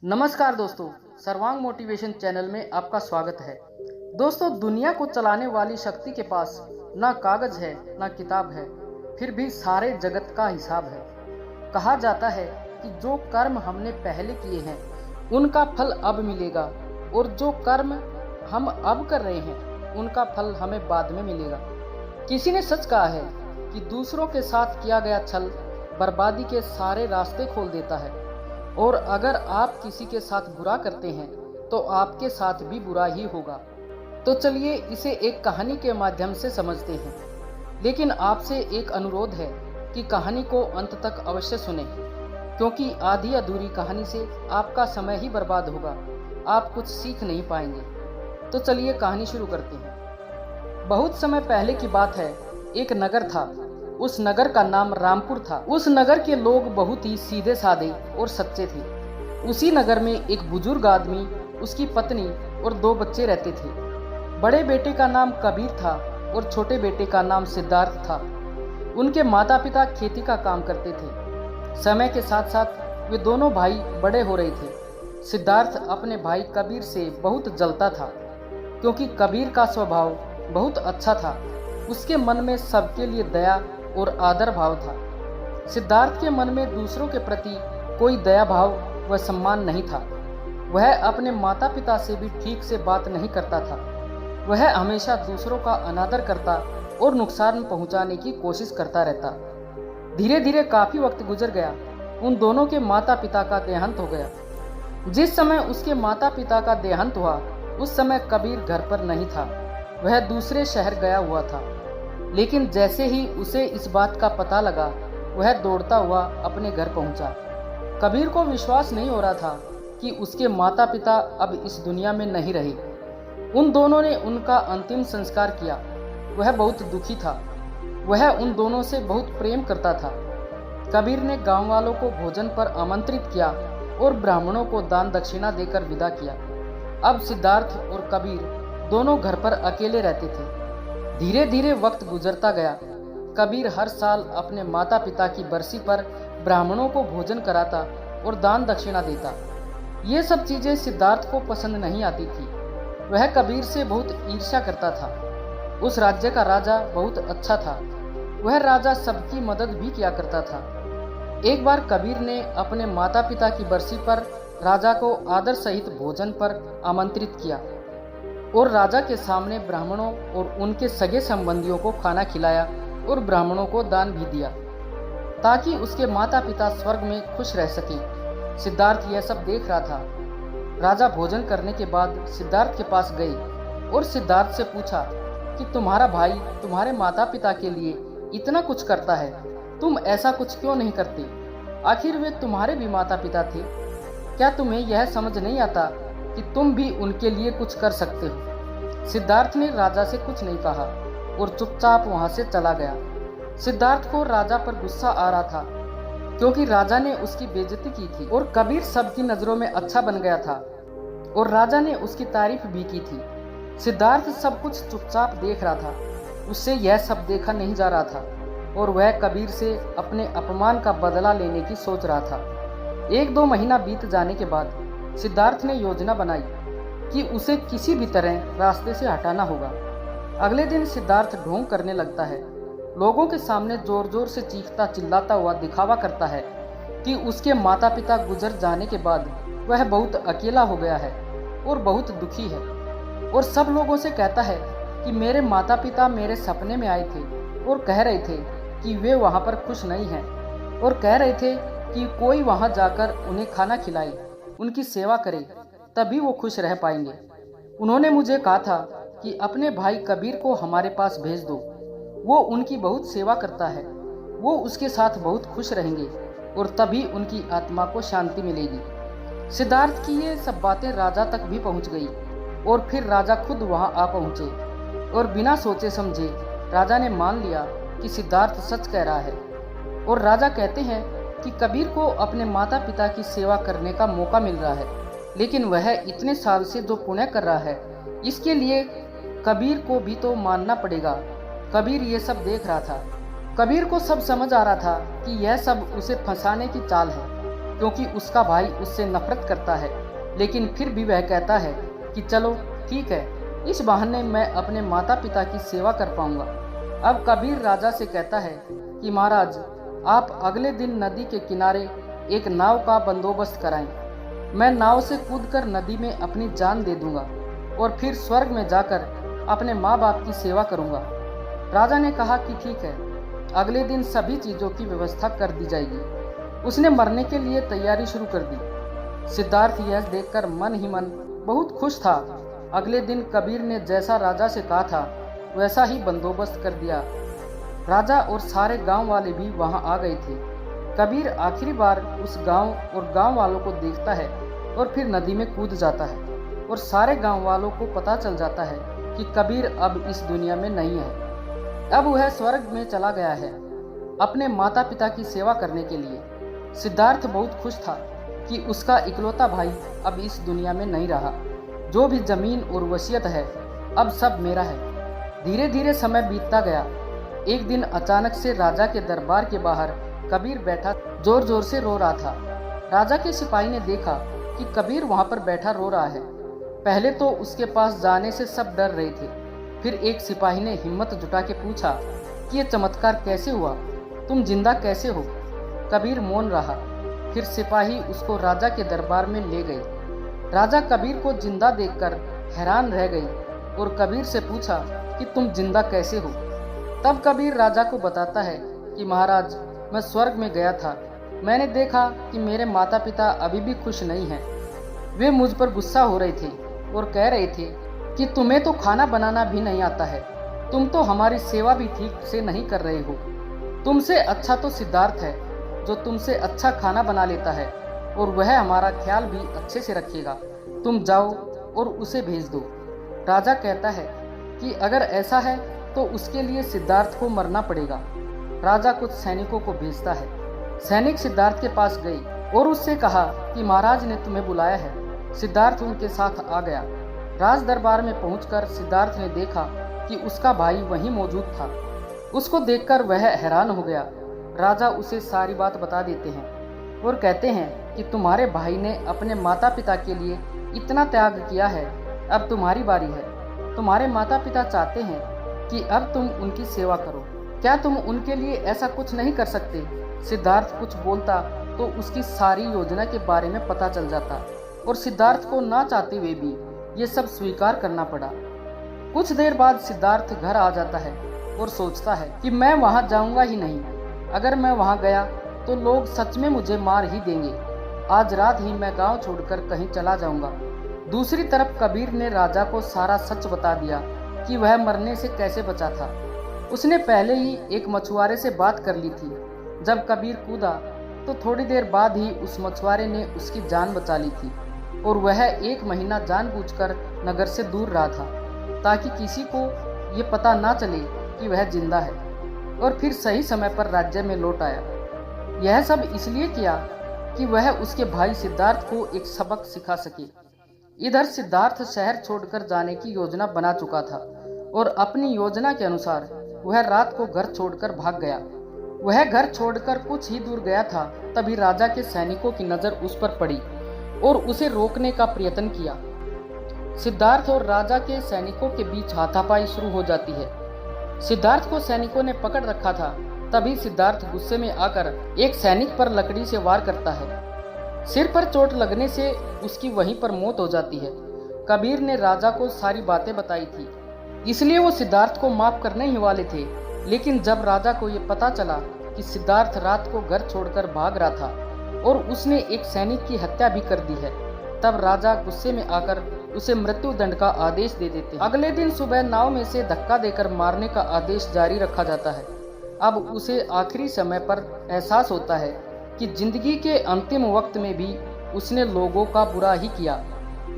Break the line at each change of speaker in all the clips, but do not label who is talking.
नमस्कार दोस्तों, सर्वांग मोटिवेशन चैनल में आपका स्वागत है। दोस्तों, दुनिया को चलाने वाली शक्ति के पास ना कागज है ना किताब है, फिर भी सारे जगत का हिसाब है। कहा जाता है कि जो कर्म हमने पहले किए हैं उनका फल अब मिलेगा, और जो कर्म हम अब कर रहे हैं उनका फल हमें बाद में मिलेगा। किसी ने सच कहा है कि दूसरों के साथ किया गया छल बर्बादी के सारे रास्ते खोल देता है, और अगर आप किसी के साथ बुरा करते हैं तो आपके साथ भी बुरा ही होगा। तो चलिए इसे एक कहानी के माध्यम से समझते हैं, लेकिन आपसे एक अनुरोध है कि कहानी को अंत तक अवश्य सुनें, क्योंकि आधी अधूरी कहानी से आपका समय ही बर्बाद होगा, आप कुछ सीख नहीं पाएंगे। तो चलिए कहानी शुरू करते हैं। बहुत समय पहले की बात है, एक नगर था। उस नगर का नाम रामपुर था। उस नगर के लोग बहुत ही सीधे साधे और सच्चे थे। उसी नगर में एक बुजुर्ग आदमी, उसकी पत्नी और 2 बच्चे रहते थे। बड़े बेटे का नाम कबीर था और छोटे बेटे का नाम सिद्धार्थ था। उनके माता पिता खेती का काम करते थे। समय के साथ साथ वे दोनों भाई बड़े हो रहे थे। सिद्धार्थ अपने भाई कबीर से बहुत जलता था, क्योंकि कबीर का स्वभाव बहुत अच्छा था। उसके मन में सबके लिए दया और आदर भाव था। सिद्धार्थ के मन में दूसरों के प्रति कोई दया भाव व सम्मान नहीं था। वह अपने माता पिता से भी ठीक से बात नहीं करता था। वह हमेशा दूसरों का अनादर करता और नुकसान पहुंचाने की कोशिश करता रहता। धीरे धीरे काफी वक्त गुजर गया। उन दोनों के माता पिता का देहांत हो गया। जिस समय उसके माता पिता का देहांत हुआ, उस समय कबीर घर पर नहीं था। वह दूसरे शहर गया हुआ था। लेकिन जैसे ही उसे इस बात का पता लगा, वह दौड़ता हुआ अपने घर पहुंचा। कबीर को विश्वास नहीं हो रहा था कि उसके माता पिता अब इस दुनिया में नहीं रहे। उन दोनों ने उनका अंतिम संस्कार किया। वह बहुत दुखी था। वह उन दोनों से बहुत प्रेम करता था। कबीर ने गांव वालों को भोजन पर आमंत्रित किया और ब्राह्मणों को दान दक्षिणा देकर विदा किया। अब सिद्धार्थ और कबीर दोनों घर पर अकेले रहते थे। धीरे धीरे वक्त गुजरता गया। कबीर हर साल अपने माता पिता की बरसी पर ब्राह्मणों को भोजन कराता और दान दक्षिणा देता। ये सब चीजें सिद्धार्थ को पसंद नहीं आती थी। वह कबीर से बहुत ईर्ष्या करता था। उस राज्य का राजा बहुत अच्छा था। वह राजा सबकी मदद भी किया करता था। एक बार कबीर ने अपने माता पिता की बरसी पर राजा को आदर सहित भोजन पर आमंत्रित किया और राजा के सामने ब्राह्मणों और उनके सगे संबंधियों को खाना खिलाया और ब्राह्मणों को दान भी दिया, ताकि उसके माता पिता स्वर्ग में खुश रह सकें। सिद्धार्थ यह सब देख रहा था। राजा भोजन करने के बाद सिद्धार्थ के पास गए और सिद्धार्थ से पूछा कि तुम्हारा भाई तुम्हारे माता पिता के लिए इतना कुछ करता है, तुम ऐसा कुछ क्यों नहीं करते? आखिर वे तुम्हारे भी माता पिता थे। क्या तुम्हें यह समझ नहीं आता कि तुम भी उनके लिए कुछ कर सकते हो? सिद्धार्थ ने राजा से कुछ नहीं कहा और चुपचाप वहां से चला गया। सिद्धार्थ को राजा पर गुस्सा आ रहा था, क्योंकि राजा ने उसकी बेइज्जती की थी और कबीर सबकी नजरों में अच्छा बन गया था और राजा ने उसकी तारीफ भी की थी। सिद्धार्थ सब कुछ चुपचाप देख रहा था। उससे यह सब देखा नहीं जा रहा था और वह कबीर से अपने अपमान का बदला लेने की सोच रहा था। 1-2 महीना बीत जाने के बाद सिद्धार्थ ने योजना बनाई कि उसे किसी भी तरह रास्ते से हटाना होगा। अगले दिन सिद्धार्थ ढोंग करने लगता है। लोगों के सामने जोर जोर से चीखता चिल्लाता हुआ दिखावा करता है कि उसके माता पिता गुजर जाने के बाद वह बहुत अकेला हो गया है और बहुत दुखी है, और सब लोगों से कहता है कि मेरे माता पिता मेरे सपने में आए थे और कह रहे थे कि वे वहाँ पर खुश नहीं हैं, और कह रहे थे कि कोई वहाँ जाकर उन्हें खाना खिलाए, उनकी सेवा करे, तभी वो खुश रह पाएंगे। उन्होंने मुझे कहा था कि अपने भाई कबीर को हमारे पास भेज दो, वो उनकी बहुत सेवा करता है, वो उसके साथ बहुत खुश रहेंगे और तभी उनकी आत्मा को शांति मिलेगी। सिद्धार्थ की ये सब बातें राजा तक भी पहुंच गई और फिर राजा खुद वहां आ पहुंचे और बिना सोचे समझे राजा ने मान लिया कि सिद्धार्थ सच कह रहा है। और राजा कहते हैं कि कबीर को अपने माता पिता की सेवा करने का मौका मिल रहा है, लेकिन वह इतने साल से जो पुण्य कर रहा है, इसके लिए कबीर को भी तो मानना पड़ेगा। कबीर ये सब देख रहा था। कबीर को सब समझ आ रहा था कि यह सब उसे फंसाने की चाल है। क्योंकि उसका भाई उससे नफरत करता है, लेकिन फिर भी वह कहता है कि चलो ठीक है, इस बहाने मैं अपने माता पिता की सेवा कर पाऊंगा। अब कबीर राजा से कहता है कि महाराज, आप अगले दिन नदी के किनारे एक नाव का बंदोबस्त कराएं। मैं नाव से कूदकर नदी में अपनी जान दे दूंगा और फिर स्वर्ग में जाकर अपने माँ बाप की सेवा करूंगा। राजा ने कहा कि ठीक है। अगले दिन सभी चीज़ों की व्यवस्था कर दी जाएगी। उसने मरने के लिए तैयारी शुरू कर दी। सिद्धार्थ यह देखकर मन ही मन बहुत खुश था। अगले दिन कबीर ने जैसा राजा से कहा था वैसा ही बंदोबस्त कर दिया। राजा और सारे गांव वाले भी वहां आ गए थे। कबीर आखिरी बार उस गांव और गांव वालों को देखता है और फिर नदी में कूद जाता है और सारे गांव वालों को पता चल जाता है कि कबीर अब इस दुनिया में नहीं है। अब वह स्वर्ग में चला गया है अपने माता पिता की सेवा करने के लिए। सिद्धार्थ बहुत खुश था कि उसका इकलौता भाई अब इस दुनिया में नहीं रहा। जो भी जमीन और वसीयत है अब सब मेरा है। धीरे धीरे समय बीतता गया। एक दिन अचानक से राजा के दरबार के बाहर कबीर बैठा जोर जोर से रो रहा था। राजा के सिपाही ने देखा कि कबीर वहां पर बैठा रो रहा है। पहले तो उसके पास जाने से सब डर रहे थे। फिर एक सिपाही ने हिम्मत जुटा के पूछा कि ये चमत्कार कैसे हुआ, तुम जिंदा कैसे हो? कबीर मौन रहा। फिर सिपाही उसको राजा के दरबार में ले गए। राजा कबीर को जिंदा देखकर हैरान रह गई और कबीर से पूछा कि तुम जिंदा कैसे हो? तब कबीर राजा को बताता है कि महाराज, मैं स्वर्ग में गया था। मैंने देखा कि मेरे माता पिता अभी भी खुश नहीं हैं। वे मुझ पर गुस्सा हो रहे थे और कह रहे थे कि तुम्हें तो खाना बनाना भी नहीं आता है, तुम तो हमारी सेवा भी ठीक से नहीं कर रहे हो। तुमसे अच्छा तो सिद्धार्थ है जो तुमसे अच्छा खाना बना लेता है और वह हमारा ख्याल भी अच्छे से रखेगा। तुम जाओ और उसे भेज दो। राजा कहता है कि अगर ऐसा है तो उसके लिए सिद्धार्थ को मरना पड़ेगा। राजा कुछ सैनिकों को भेजता है। सैनिक सिद्धार्थ के पास गए और उससे कहा कि महाराज ने तुम्हें बुलाया है। सिद्धार्थ उनके साथ आ गया। राज दरबार में पहुंचकर सिद्धार्थ ने देखा कि उसका भाई वहीं मौजूद था। उसको देखकर वह हैरान हो गया। राजा उसे सारी बात बता देते हैं और कहते हैं कि तुम्हारे भाई ने अपने माता पिता के लिए इतना त्याग किया है, अब तुम्हारी बारी है। तुम्हारे माता पिता चाहते हैं कि अब तुम उनकी सेवा करो। क्या तुम उनके लिए ऐसा कुछ नहीं कर सकते? सिद्धार्थ कुछ बोलता तो उसकी सारी योजना के बारे में पता चल जाता और सिद्धार्थ को ना चाहते हुए भी ये सब स्वीकार करना पड़ा। कुछ देर बाद सिद्धार्थ घर आ जाता है और सोचता है कि मैं वहां जाऊंगा ही नहीं। अगर मैं वहां गया तो लोग सच में मुझे मार ही देंगे। आज रात ही मैं गांव छोड़कर कहीं चला जाऊंगा। दूसरी तरफ कबीर ने राजा को सारा सच बता दिया कि वह मरने से कैसे बचा था। उसने पहले ही एक मछुआरे से बात कर ली थी। जब कबीर कूदा तो थोड़ी देर बाद ही उस मछुआरे ने उसकी जान बचा ली थी और वह 1 महीना जानबूझकर नगर से दूर रहा था ताकि किसी को ये पता ना चले कि वह जिंदा है, और फिर सही समय पर राज्य में लौट आया। यह सब इसलिए किया कि वह उसके भाई सिद्धार्थ को एक सबक सिखा सके। इधर सिद्धार्थ शहर छोड़कर जाने की योजना बना चुका था और अपनी योजना के अनुसार वह रात को घर छोड़कर भाग गया। वह घर छोड़कर कुछ ही दूर गया था, तभी राजा के सैनिकों की नजर उस पर पड़ी और उसे रोकने का प्रयत्न किया। सिद्धार्थ और राजा के सैनिकों के बीच हाथापाई शुरू हो जाती है। सिद्धार्थ को सैनिकों ने पकड़ रखा था। तभी सिद्धार्थ गुस्से में आकर एक सैनिक पर लकड़ी से वार करता है। सिर पर चोट लगने से उसकी वहीं पर मौत हो जाती है। कबीर ने राजा को सारी बातें बताई थी, इसलिए वो सिद्धार्थ को माफ करने ही वाले थे। लेकिन जब राजा को ये पता चला कि सिद्धार्थ रात को घर छोड़कर भाग रहा था और उसने एक सैनिक की हत्या भी कर दी है, तब राजा गुस्से में आकर उसे मृत्यु दंड का आदेश दे देते हैं। अगले दिन सुबह नाव में से धक्का देकर मारने का आदेश जारी रखा जाता है। अब उसे आखिरी समय पर एहसास होता है कि जिंदगी के अंतिम वक्त में भी उसने लोगों का बुरा ही किया।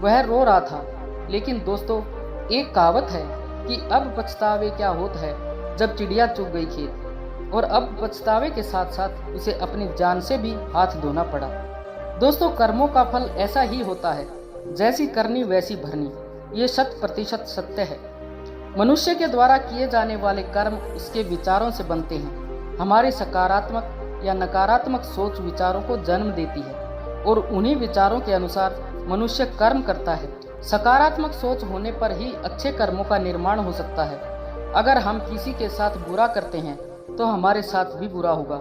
वह रो रहा था। लेकिन दोस्तों, एक कहावत है कि अब पछतावे क्या होता है जब चिड़िया चुग गई खेत, और अब पछतावे के साथ साथ उसे अपनी जान से भी हाथ धोना पड़ा। दोस्तों, कर्मों का फल ऐसा ही होता है, जैसी करनी वैसी भरनी। ये 100% सत्य है। मनुष्य के द्वारा किए जाने वाले कर्म उसके विचारों से बनते हैं। हमारी सकारात्मक या नकारात्मक सोच विचारों को जन्म देती है। और उन्हीं विचारों के अनुसार मनुष्य कर्म करता है। सकारात्मक सोच होने पर ही अच्छे कर्मों का निर्माण हो सकता है। अगर हम किसी के साथ बुरा करते हैं तो हमारे साथ भी बुरा होगा।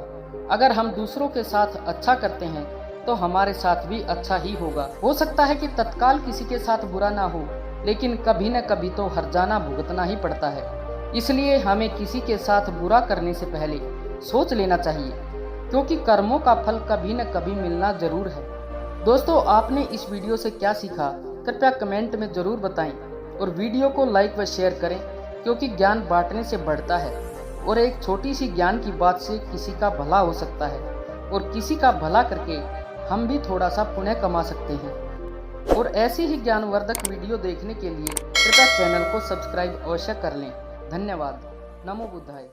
अगर हम दूसरों के साथ अच्छा करते हैं तो हमारे साथ भी अच्छा ही होगा। हो सकता है कि तत्काल किसी के साथ बुरा ना हो, लेकिन कभी न कभी तो हर्जाना भुगतना ही पड़ता है। इसलिए हमें किसी के साथ बुरा करने से पहले सोच लेना चाहिए, क्योंकि कर्मों का फल कभी न कभी मिलना जरूर है। दोस्तों, आपने इस वीडियो से क्या सीखा, कृपया कमेंट में जरूर बताएं और वीडियो को लाइक व शेयर करें, क्योंकि ज्ञान बांटने से बढ़ता है और एक छोटी सी ज्ञान की बात से किसी का भला हो सकता है और किसी का भला करके हम भी थोड़ा सा पुण्य कमा सकते हैं। और ऐसी ही ज्ञानवर्धक वीडियो देखने के लिए कृपया चैनल को सब्सक्राइब अवश्य कर लें। धन्यवाद। नमो बुद्धाय।